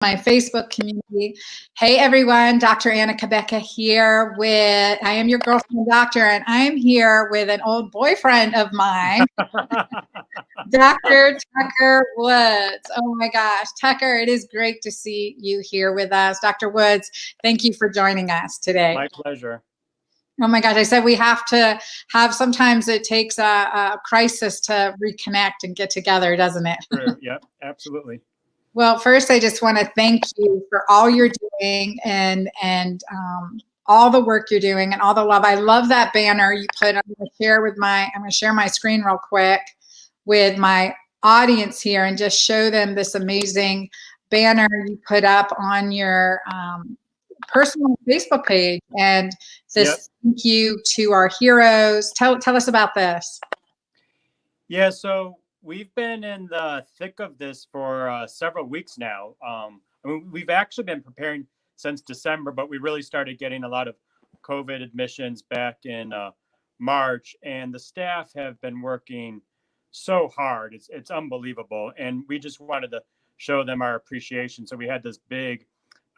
my Facebook community. Hey everyone, Dr. Anna Kabeka here I am your girlfriend doctor, and I'm here with an old boyfriend of mine, Dr. Tucker Woods. Oh my gosh, Tucker, it is great to see you here with us. Dr. Woods, thank you for joining us today. My pleasure. Oh my gosh, I said we have to have, sometimes it takes a crisis to reconnect and get together, doesn't it? True. Yep, absolutely. Well, first, I just want to thank you for all you're doing and all the work you're doing and all the love. I love that banner you put. I'm going to share my screen real quick with my audience here and just show them this amazing banner you put up on your personal Facebook page. And this Thank you to our heroes. Tell us about this. Yeah, so we've been in the thick of this for several weeks now. We've actually been preparing since December, but we really started getting a lot of COVID admissions back in March, and the staff have been working so hard. It's unbelievable, and we just wanted to show them our appreciation. So we had this big,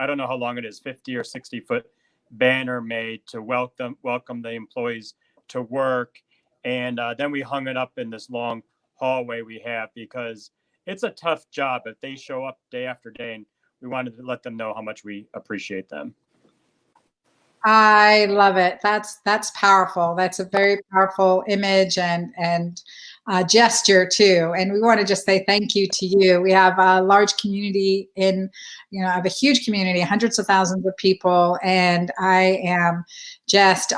I don't know how long it is, 50 or 60-foot banner made to welcome the employees to work. And then we hung it up in this long hallway we have, because it's a tough job if they show up day after day, and we wanted to let them know how much we appreciate them. I love it. That's powerful. That's a very powerful image and gesture too. And we want to just say thank you to you. We have a large community I have a huge community, hundreds of thousands of people, and I am just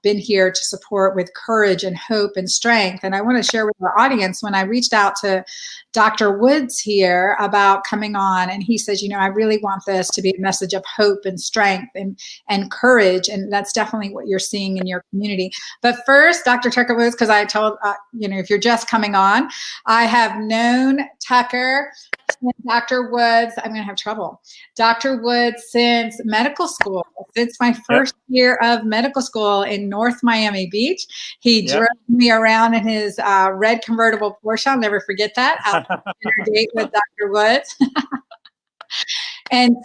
been here to support with courage and hope and strength. And I want to share with our audience, when I reached out to Dr. Woods here about coming on, and he says, I really want this to be a message of hope and strength and courage. And that's definitely what you're seeing in your community. But first, Dr. Tucker Woods, because I told, if you're just coming on, I have known Tucker, Dr. Woods, I'm going to have trouble. Dr. Woods since medical school, since my first year of medical school in North Miami Beach. He drove me around in his red convertible Porsche. I'll never forget that. Out on a date with Dr. Woods. And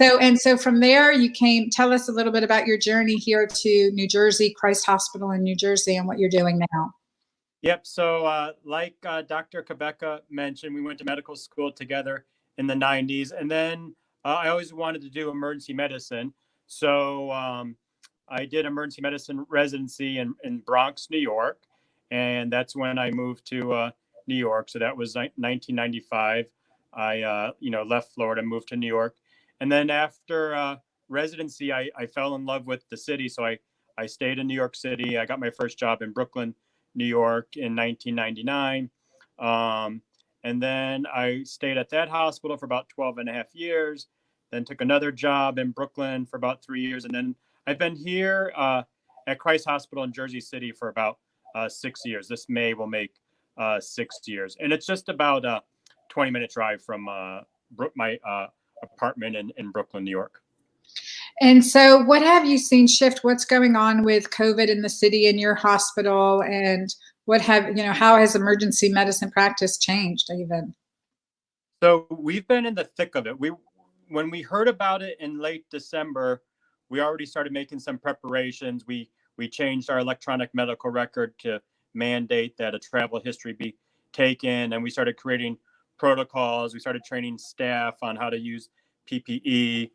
so from there, you came. Tell us a little bit about your journey here to New Jersey, Christ Hospital in New Jersey, and what you're doing now. Yep. So like Dr. Kabeka mentioned, we went to medical school together in the 90s. And then I always wanted to do emergency medicine. So I did emergency medicine residency in Bronx, New York. And that's when I moved to New York. So that was 1995. I left Florida, moved to New York. And then after residency, I fell in love with the city. So I stayed in New York City. I got my first job in Brooklyn, New York in 1999. And then I stayed at that hospital for about 12 and a half years, then took another job in Brooklyn for about 3 years. And then I've been here at Christ Hospital in Jersey City for about 6 years. This May will make 6 years. And it's just about a 20-minute drive from my apartment in Brooklyn, New York. And so what have you seen shift? What's going on with COVID in the city, in your hospital, and how has emergency medicine practice changed even? So we've been in the thick of it. When we heard about it in late December, we already started making some preparations. We changed our electronic medical record to mandate that a travel history be taken, and we started creating protocols. We started training staff on how to use PPE.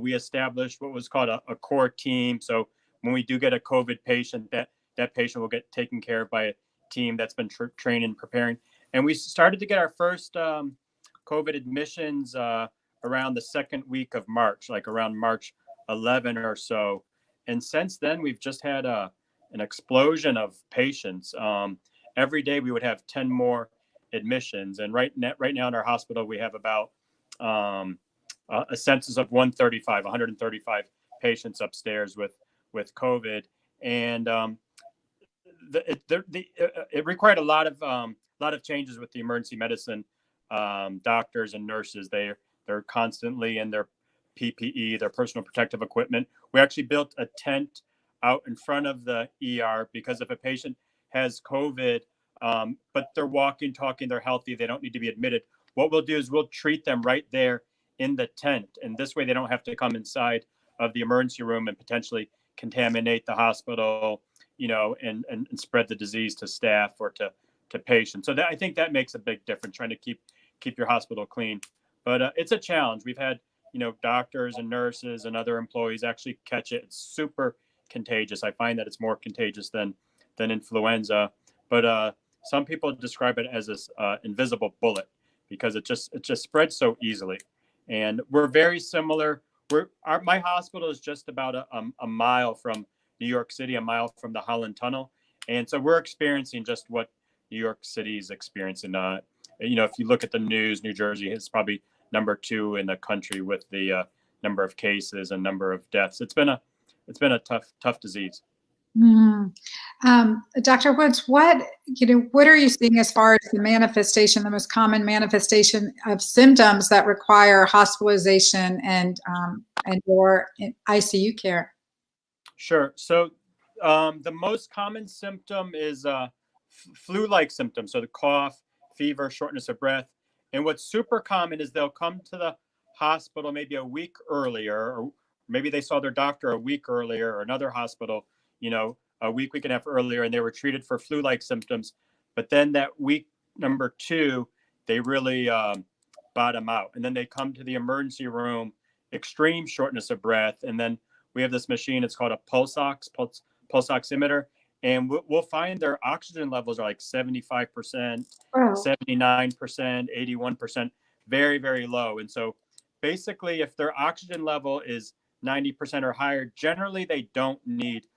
We established what was called a core team. So when we do get a COVID patient, that patient will get taken care of by a team that's been trained and preparing. And we started to get our first COVID admissions around the second week of March, like around March 11 or so. And since then, we've just had an explosion of patients. Every day we would have 10 more admissions. And right now in our hospital, we have about a census of 135 patients upstairs with COVID. And it required a lot of changes with the emergency medicine doctors and nurses. They're constantly in their PPE, their personal protective equipment. We actually built a tent out in front of the ER, because if a patient has COVID, but they're walking, talking, they're healthy, they don't need to be admitted, what we'll do is we'll treat them right there in the tent. And this way they don't have to come inside of the emergency room and potentially contaminate the hospital, and spread the disease to staff or to patients. So I think that makes a big difference, trying to keep your hospital clean. But it's a challenge. We've had, doctors and nurses and other employees actually catch it. It's super contagious. I find that it's more contagious than influenza. But some people describe it as this invisible bullet because it just spreads so easily. And we're very similar. My hospital is just about a mile from New York City, a mile from the Holland Tunnel. And so we're experiencing just what New York City is experiencing. If you look at the news, New Jersey is probably number 2 in the country with the number of cases and number of deaths. It's been a tough disease. Dr. Woods, what are you seeing as far as the most common manifestation of symptoms that require hospitalization and or ICU care? Sure. So the most common symptom is flu-like symptoms. So the cough, fever, shortness of breath. And what's super common is they'll come to the hospital maybe a week earlier, or maybe they saw their doctor a week earlier, or another hospital, a week and a half earlier, and they were treated for flu-like symptoms. But then that week number 2, they really bottom out. And then they come to the emergency room, extreme shortness of breath. And then we have this machine, it's called a pulse oximeter. And we'll find their oxygen levels are like 75%, wow. 79%, 81%, very, very low. And so basically, if their oxygen level is 90% or higher, generally they don't need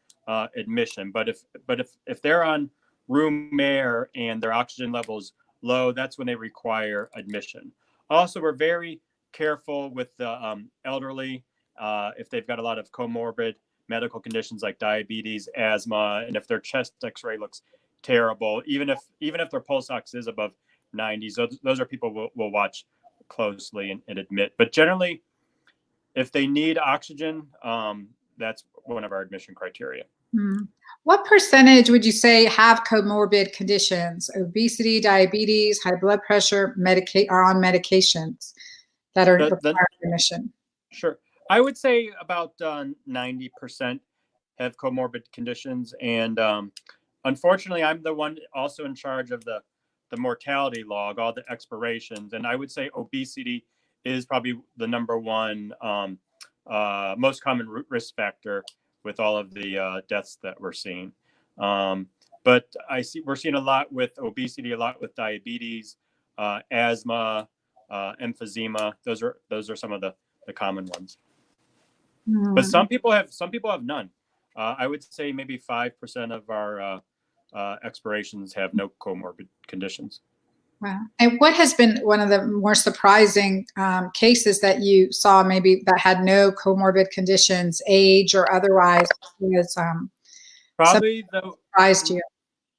admission. But if they're on room air and their oxygen level's low, that's when they require admission. Also, we're very careful with the elderly if they've got a lot of comorbid medical conditions like diabetes, asthma, and if their chest X-ray looks terrible, even if their pulse ox is above 90, so those are people we'll watch closely and admit. But generally, if they need oxygen, that's one of our admission criteria. What percentage would you say have comorbid conditions, obesity, diabetes, high blood pressure, are on medications that are required admission? Sure. I would say about 90% have comorbid conditions. And unfortunately, I'm the one also in charge of the mortality log, all the expirations. And I would say obesity is probably the number 1 most common risk factor with all of the deaths that we're seeing. But we're seeing a lot with obesity, a lot with diabetes, asthma, emphysema. Those are some of the common ones. But some people have none. I would say maybe 5% of our expirations have no comorbid conditions. Wow. And what has been one of the more surprising cases that you saw, maybe that had no comorbid conditions, age or otherwise, was probably surprised you?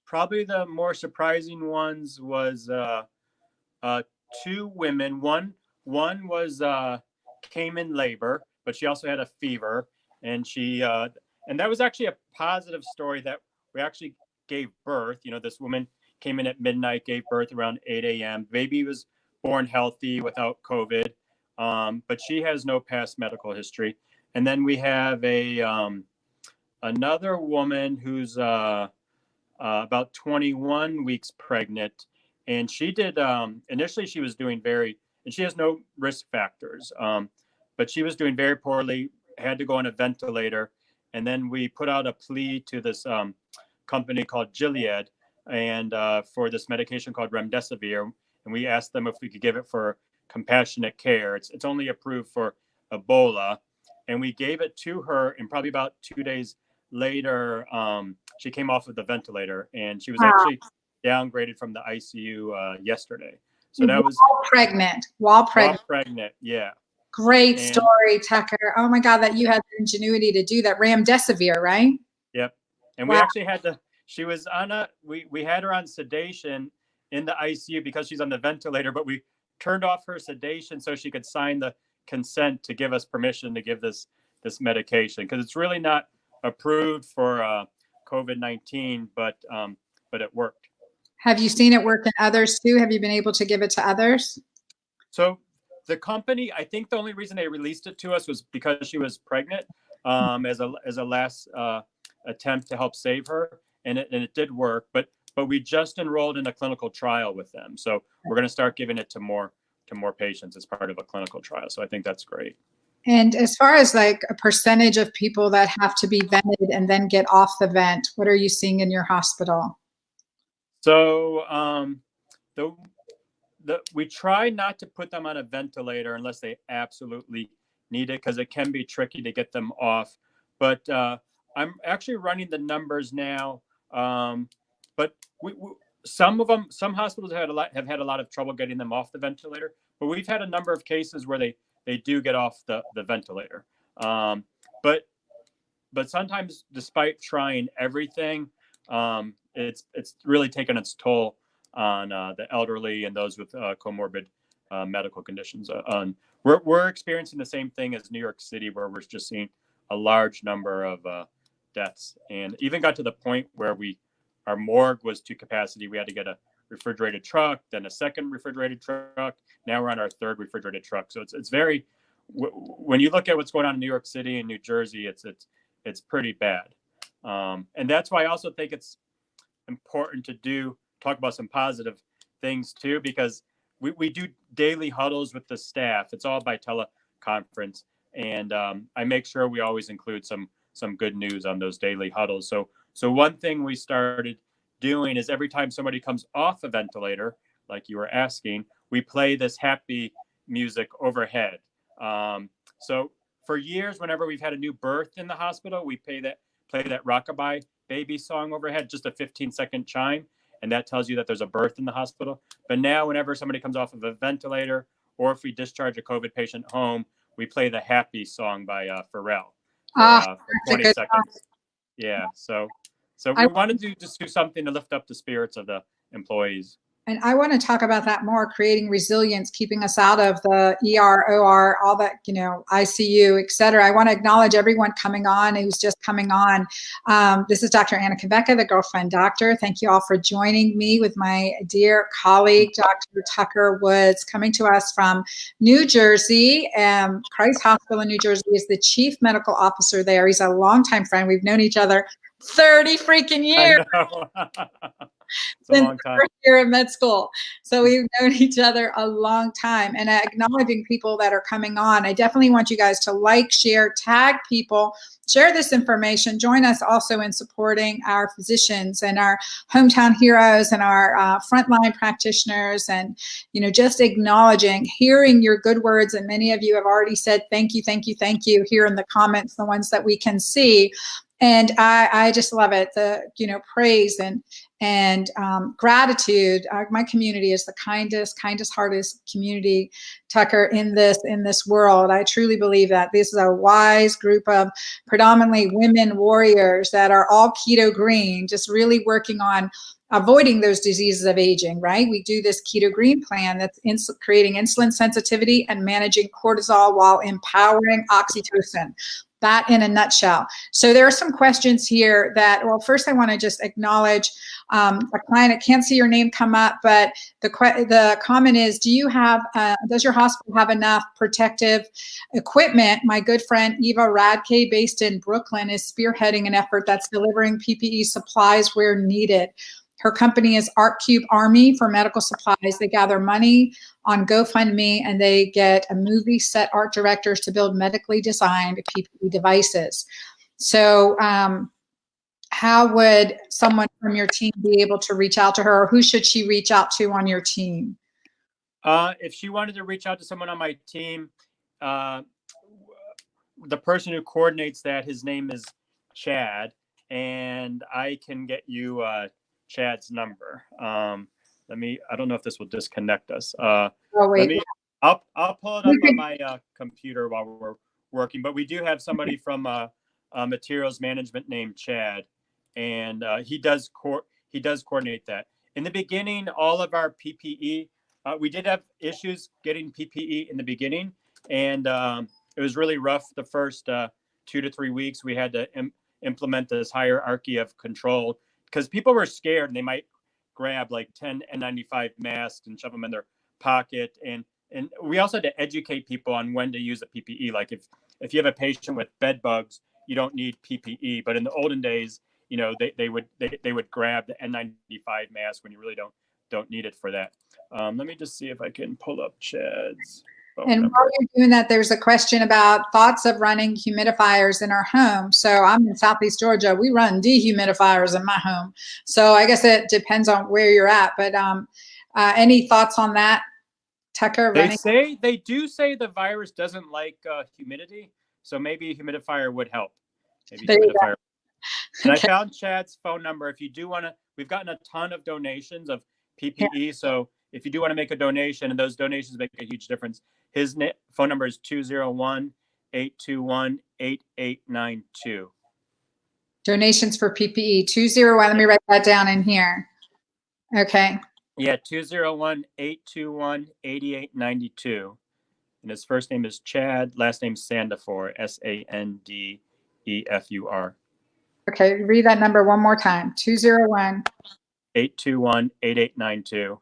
Probably the more surprising ones was 2 women. One was came in labor, but she also had a fever, and and that was actually a positive story that we actually gave birth. This woman came in at midnight, gave birth around 8 a.m. Baby was born healthy without COVID, but she has no past medical history. And then we have another woman who's about 21 weeks pregnant, and she did initially she was doing and she has no risk factors, but she was doing very poorly, had to go on a ventilator. And then we put out a plea to this company called Gilead, and for this medication called remdesivir, and we asked them if we could give it for compassionate care. It's only approved for Ebola, and we gave it to her, and probably about 2 days later, she came off of the ventilator, and she was actually downgraded from the ICU yesterday. So that was while pregnant. Yeah. Great story, Tucker. Oh my God, that you had the ingenuity to do that. Remdesivir, right? Yep. And we actually had she was on we had her on sedation in the ICU because she's on the ventilator, but we turned off her sedation so she could sign the consent to give us permission to give this medication, because it's really not approved for COVID-19, but it worked. Have you seen it work in others too? Have you been able to give it to others? So The company, I think the only reason they released it to us was because she was pregnant, as a last attempt to help save her, and it did work. But we just enrolled in a clinical trial with them, so we're going to start giving it to more patients as part of a clinical trial. So I think that's great. And as far as like a percentage of people that have to be vented and then get off the vent, what are you seeing in your hospital? So the we try not to put them on a ventilator unless they absolutely need it, because it can be tricky to get them off. But I'm actually running the numbers now. But some of them, some hospitals have had a lot of trouble getting them off the ventilator. But we've had a number of cases where they do get off the ventilator. But sometimes, despite trying everything, it's really taken its toll on the elderly and those with comorbid medical conditions. We're experiencing the same thing as New York City, where we're just seeing a large number of deaths, and even got to the point where our morgue was to capacity. We had to get a refrigerated truck, then a second refrigerated truck. Now we're on our third refrigerated truck. So it's very, when you look at what's going on in New York City and New Jersey, it's pretty bad. And that's why I also think it's important to talk about some positive things too, because we do daily huddles with the staff. It's all by teleconference, and I make sure we always include some good news on those daily huddles. So one thing we started doing is every time somebody comes off a ventilator, like you were asking, we play this happy music overhead. So for years, whenever we've had a new birth in the hospital, we play that Rockabye Baby song overhead, just a 15-second chime, and that tells you that there's a birth in the hospital. But now, whenever somebody comes off of a ventilator, or if we discharge a COVID patient home, we play the Happy song by Pharrell for 20 seconds. Song. Yeah, so we wanted to just do something to lift up the spirits of the employees. And I want to talk about that more, creating resilience, keeping us out of the ER, OR, all that, ICU, et cetera. I want to acknowledge everyone coming on, who's just coming on. This is Dr. Anna Kveka, the Girlfriend Doctor. Thank you all for joining me with my dear colleague, Dr. Tucker Woods, coming to us from New Jersey. Christ Hospital in New Jersey is the chief medical officer there. He's a longtime friend. We've known each other 30 freaking years. I know. It's a long time. First year of med school. So we've known each other a long time. And acknowledging people that are coming on, I definitely want you guys to like, share, tag people, share this information. Join us also in supporting our physicians and our hometown heroes and our frontline practitioners, and just acknowledging, hearing your good words. And many of you have already said thank you, thank you, thank you here in the comments, the ones that we can see. And I just love it. The praise and gratitude. My community is the kindest, heartest community, Tucker, in this world. I truly believe that this is a wise group of predominantly women warriors that are all keto green, just really working on avoiding those diseases of aging, right? We do this keto green plan that's creating insulin sensitivity and managing cortisol while empowering oxytocin. That in a nutshell. So there are some questions here that, well, first I want to just acknowledge a client. I can't see your name come up, but the comment is, does your hospital have enough protective equipment? My good friend Eva Radke, based in Brooklyn, is spearheading an effort that's delivering PPE supplies where needed. Her company is ArtCube Army for medical supplies. They gather money on GoFundMe, and they get a movie set art directors to build medically designed PPE devices. So how would someone from your team be able to reach out to her, or who should she reach out to on your team? If she wanted to reach out to someone on my team, the person who coordinates that, his name is Chad, and I can get you Chad's number. I don't know if this will disconnect us. Oh, wait. I'll pull it up on my computer while we're working, but we do have somebody from materials management named Chad, and he does coordinate that. In the beginning, all of our PPE, we did have issues getting PPE in the beginning, and it was really rough the first 2 to 3 weeks. We had to implement this hierarchy of control, because people were scared and they might grab like 10 N95 masks and shove them in their pocket. And and we also had to educate people on when to use the PPE. Like if you have a patient with bed bugs, you don't need PPE. But in the olden days, they would grab the N95 mask when you really don't need it for that. Let me just see if I can pull up Chad's phone And number. while you're doing that, there's a question about thoughts of running humidifiers in our home. So I'm in Southeast Georgia. We run dehumidifiers in my home. So I guess it depends on where you're at. But any thoughts on that, Tucker? They do say the virus doesn't like humidity, so maybe a humidifier would help. Maybe a humidifier. And okay. I found Chad's phone number. If you do want to, we've gotten a ton of donations of PPE. Yeah. So if you do want to make a donation, and those donations make a huge difference, his phone number is 201-821-8892. Donations for PPE, 201. Let me write that down in here. Okay. Yeah, 201-821-8892. And his first name is Chad, last name Sandefur, Sandefur. Okay, read that number one more time. 201-821-8892.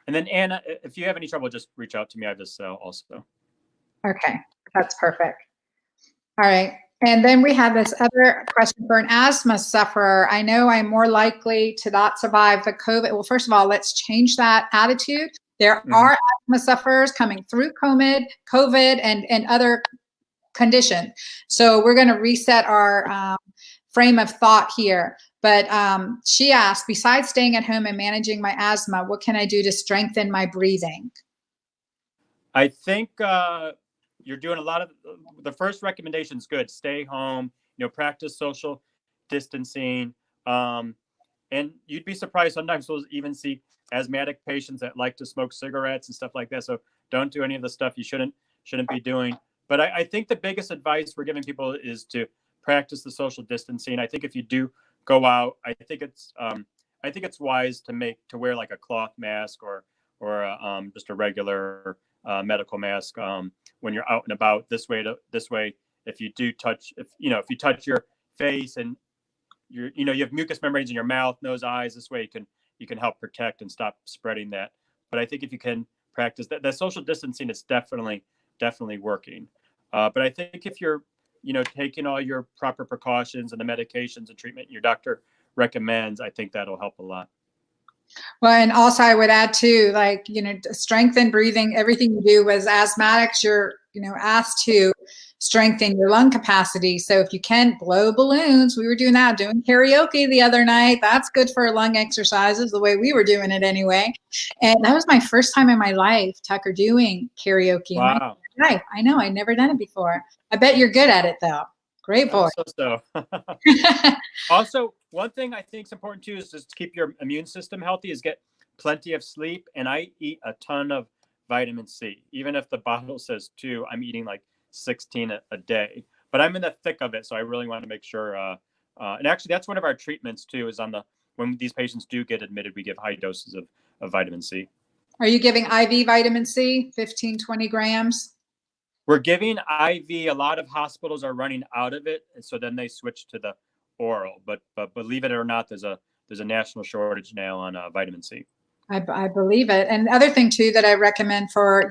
And then Anna, if you have any trouble, just reach out to me. I have this also. Okay, that's perfect. All right. And then we have this other question for an asthma sufferer. I know I'm more likely to not survive the COVID. Well, first of all, let's change that attitude. There are asthma sufferers coming through COVID and other conditions. So we're going to reset our frame of thought here. But she asked, besides staying at home and managing my asthma, what can I do to strengthen my breathing? I think you're doing a lot of, the first recommendation is good. Stay home, practice social distancing. And you'd be surprised, sometimes we'll even see asthmatic patients that like to smoke cigarettes and stuff like that. So don't do any of the stuff you shouldn't be doing. But I think the biggest advice we're giving people is to practice the social distancing. I think if you do go out, I think it's wise to wear like a cloth mask or just a regular medical mask when you're out and about. This way, if you do touch, if you touch your face and you have mucous membranes in your mouth, nose, eyes, this way you can help protect and stop spreading that. But I think if you can practice that social distancing, is definitely working. But I think if you're taking all your proper precautions and the medications and treatment your doctor recommends, I think that'll help a lot. Well, and also I would add too, like, strengthen breathing. Everything you do as asthmatics, you're, asked to strengthen your lung capacity. So if you can blow balloons, we were doing karaoke the other night. That's good for lung exercises, the way we were doing it anyway. And that was my first time in my life, Tucker, doing karaoke. Wow. In my life. I know, I'd never done it before. I bet you're good at it though. Great boy. So. Also, one thing I think is important too is just to keep your immune system healthy, is get plenty of sleep. And I eat a ton of vitamin C. Even if the bottle says 2, I'm eating like 16 a day. But I'm in the thick of it, so I really want to make sure. And actually, that's one of our treatments too. Is when these patients do get admitted, we give high doses of vitamin C. Are you giving IV vitamin C, 15, 20 grams? We're giving IV. A lot of hospitals are running out of it, and so then they switch to the oral. But believe it or not, there's a national shortage now on vitamin C. I believe it. And the other thing too that I recommend for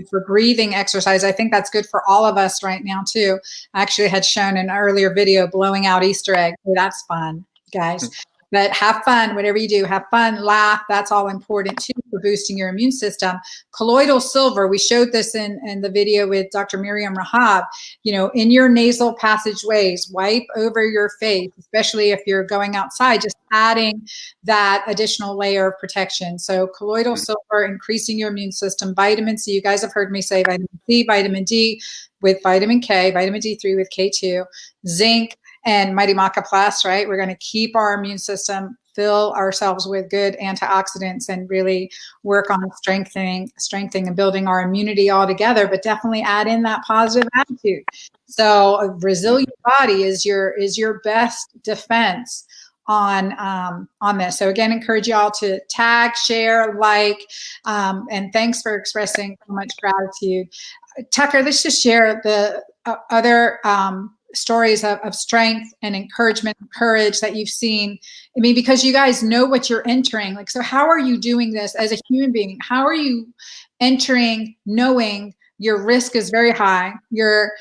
for breathing exercise, I think that's good for all of us right now too. I actually had shown in an earlier video blowing out Easter eggs. Hey, that's fun, guys. But have fun, whatever you do, have fun, laugh. That's all important too for boosting your immune system. Colloidal silver, we showed this in the video with Dr. Miriam Rahab, in your nasal passageways, wipe over your face, especially if you're going outside, just adding that additional layer of protection. So colloidal silver, increasing your immune system. Vitamin C, you guys have heard me say vitamin C, vitamin D with vitamin K, vitamin D3 with K2, zinc, and Mighty Maca Plus, right? We're going to keep our immune system, fill ourselves with good antioxidants, and really work on strengthening and building our immunity all together, but definitely add in that positive attitude. So a resilient body is your best defense on this. So again, encourage y'all to tag, share, like, and thanks for expressing so much gratitude. Tucker, let's just share the other stories of strength and encouragement and courage that you've seen. I mean, because you guys know what you're entering. Like, so how are you doing this as a human being? How are you entering knowing your risk is very high. You're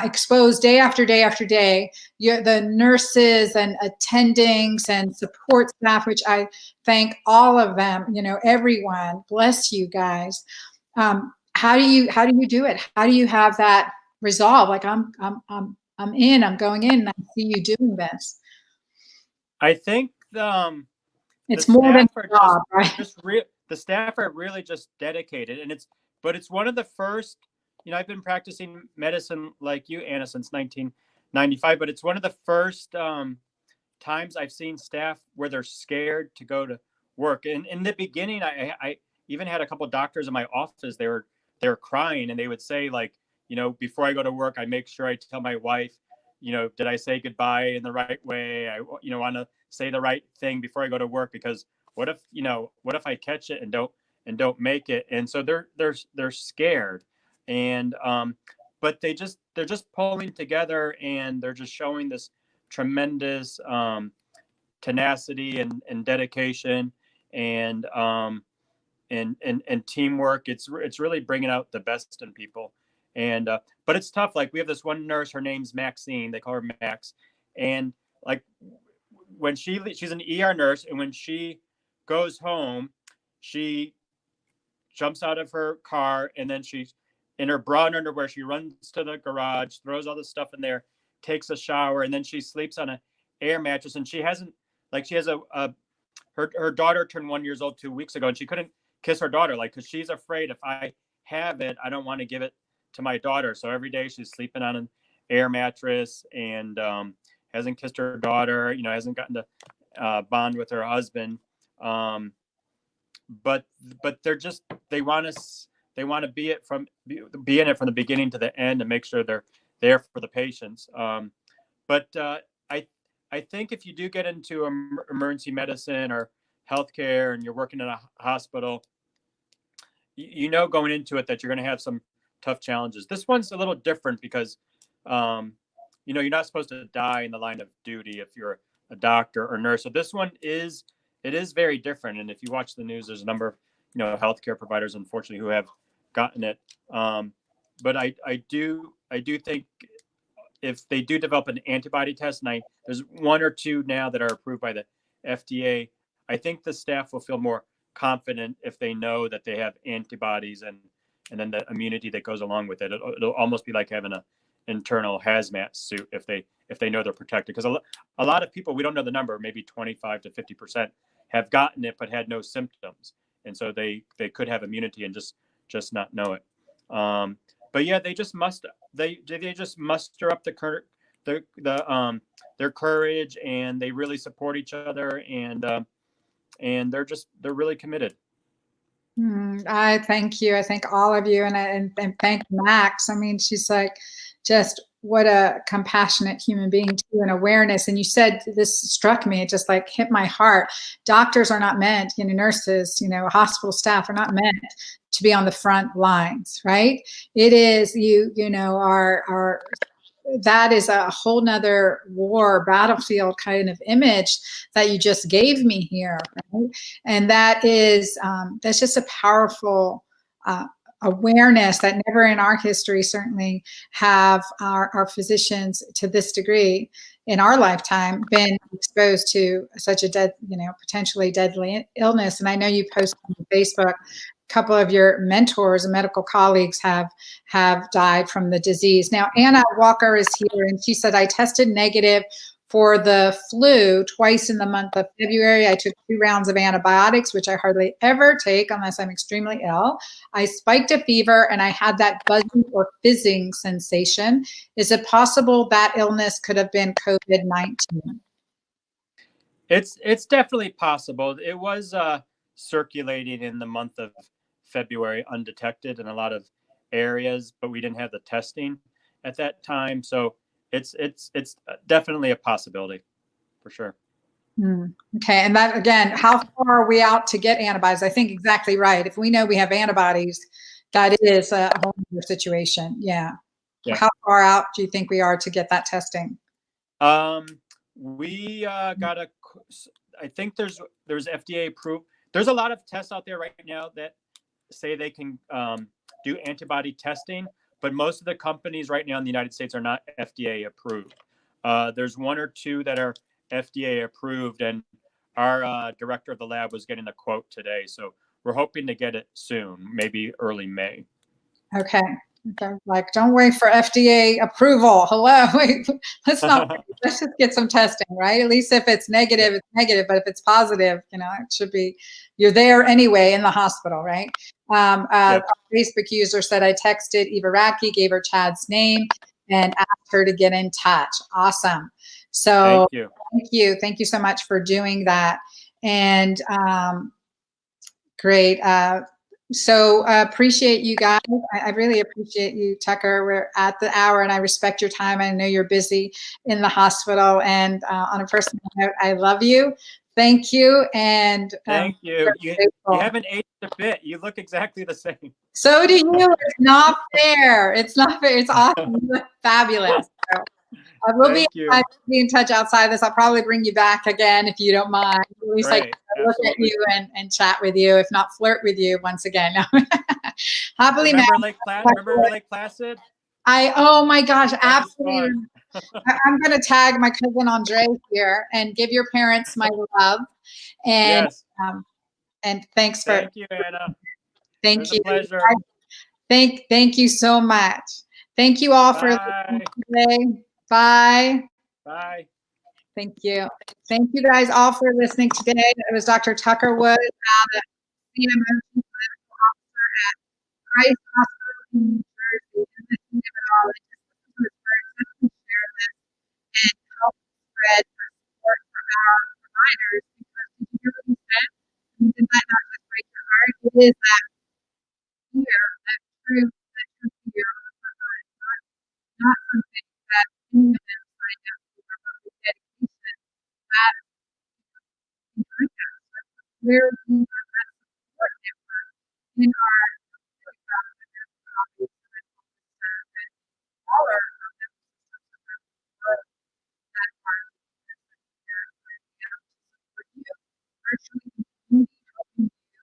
exposed day after day after day. The nurses and attendings and support staff, which I thank all of them, everyone, bless you guys. How do you do it? How do you have that resolve? Like I'm going in and I see you doing this. I think the It's more than staff a are job, right? the staff are really just dedicated, and it's one of the first. I've been practicing medicine like you, Anna, since 1995, but it's one of the first times I've seen staff where they're scared to go to work. And in the beginning, I even had a couple of doctors in my office. They were crying, and they would say, like, before I go to work, I make sure I tell my wife, did I say goodbye in the right way? I want to say the right thing before I go to work, because what if I catch it and don't make it? And so they're scared, and but they're just pulling together, and they're just showing this tremendous tenacity and dedication and teamwork. It's really bringing out the best in people. And but it's tough. Like, we have this one nurse, her name's Maxine, they call her Max, and like when she's an ER nurse, and when she goes home, she jumps out of her car, and then she's in her bra and underwear, she runs to the garage, throws all the stuff in there, takes a shower, and then she sleeps on an air mattress. And she has her daughter turned 1 year old 2 weeks ago, and she couldn't kiss her daughter, like, because she's afraid, if I have it, I don't want to give it to my daughter. So every day she's sleeping on an air mattress, and hasn't kissed her daughter, hasn't gotten to bond with her husband. But they want to be in it from the beginning to the end, and make sure they're there for the patients. But I think if you do get into emergency medicine or healthcare, and you're working in a hospital, going into it that you're going to have some tough challenges. This one's a little different because you're not supposed to die in the line of duty if you're a doctor or nurse. So this one is very different. And if you watch the news, there's a number of healthcare providers, unfortunately, who have gotten it. But I do think if they do develop an antibody test, and there's one or two now that are approved by the FDA, I think the staff will feel more confident if they know that they have antibodies, and then the immunity that goes along with it. It'll almost be like having an internal hazmat suit if they know they're protected. Because a lot of people, we don't know the number, maybe 25 to 50% have gotten it but had no symptoms, and so they could have immunity and just not know it. But yeah, they just muster up their courage, and they really support each other, and they're really committed. I thank you. I thank all of you, and thank Max. I mean, she's like, just what a compassionate human being too, and awareness. And you said, this struck me, it just like hit my heart. Doctors are not meant, nurses, hospital staff are not meant to be on the front lines, right? It is are that is a whole nother war battlefield kind of image that you just gave me here, right? And that is that's just a powerful awareness that never in our history certainly have our physicians to this degree in our lifetime been exposed to such a potentially deadly illness. And I know you posted on Facebook, a couple of your mentors and medical colleagues have died from the disease. Now, Anna Walker is here, and she said, I tested negative for the flu twice in the month of February. I took 2 rounds of antibiotics, which I hardly ever take unless I'm extremely ill. I spiked a fever, and I had that buzzing or fizzing sensation. Is it possible that illness could have been COVID-19? It's definitely possible. It was circulating in the month of February undetected in a lot of areas, but we didn't have the testing at that time. So it's definitely a possibility, for sure. Okay, and that, again, how far are we out to get antibodies? I think exactly right. If we know we have antibodies, that is a whole other situation. Yeah. How far out do you think we are to get that testing? We I think there's FDA approved. There's a lot of tests out there right now that say they can do antibody testing, but most of the companies right now in the United States are not FDA approved. There's one or two that are FDA approved, and our director of the lab was getting a quote today. So we're hoping to get it soon, maybe early May. Okay. Okay. Like, don't wait for FDA approval. Hello. Wait, let's not wait. Let's just get some testing, right? At least if it's negative, it's negative. But if it's positive, it should be, you're there anyway in the hospital, right? A Facebook user said, I texted Eva Radke, gave her Chad's name, and asked her to get in touch. Awesome. So thank you. Thank you. Thank you so much for doing that. And great. So appreciate you guys. I really appreciate you, Tucker. We're at the hour, and I respect your time. I know you're busy in the hospital. And on a personal note, I love you. Thank you. And thank you. You haven't aged a bit. You look exactly the same. So do you. It's not fair. It's not fair. It's awesome. You look fabulous. So, we'll be in touch outside this. I'll probably bring you back again if you don't mind. At least I can look at you and chat with you, if not flirt with you once again. Happily remember Lake Placid? Oh my gosh, absolutely. I'm going to tag my cousin Andre here and give your parents my love. And yes. And thanks for. Thank you, Anna. Thank you. A pleasure. Thank you so much. Thank you all for listening today. Bye. Bye. Thank you. Thank you guys all for listening today. It was Dr. Tucker Wood, the CMO Medical Officer at Christ Hospital in New Jersey. And and help spread support for our providers, because did you hear what he said? Did that not just break your heart? It is that fear, that truth fear on the front line, not something that any of them signed up for, but with dedication. That behind us, we're being our best support network in our really proud of the colleagues and medical staff and all our medical systems around the world that are for you, virtually community, helping you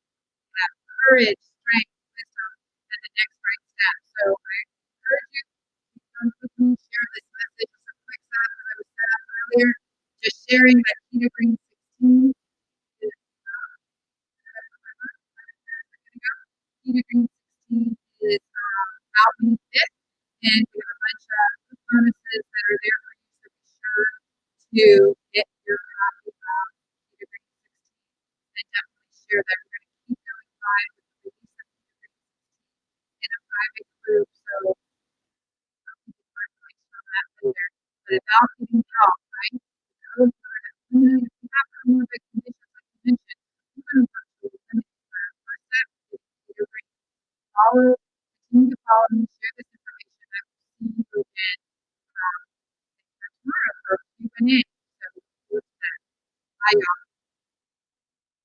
have courage, strength, wisdom, and the next right step. So I encourage you to come with me, share this message. Just a quick step, as I was set up earlier, just sharing that Keto Green 16 is Keto Green 16 is out in fit, and we have a bunch of bonuses that are there for you, so be sure to get your copy of Keto Green 16 and definitely share that. We're going to keep going live with the release of Keto Green 16 in a private group, so but about getting help, right? Because we have comorbid conditions like you mentioned. We're going to virtually limit our first step is Keto Green. Continue to follow me, share this information. I will see you again tomorrow for Q&A. So, bye, y'all.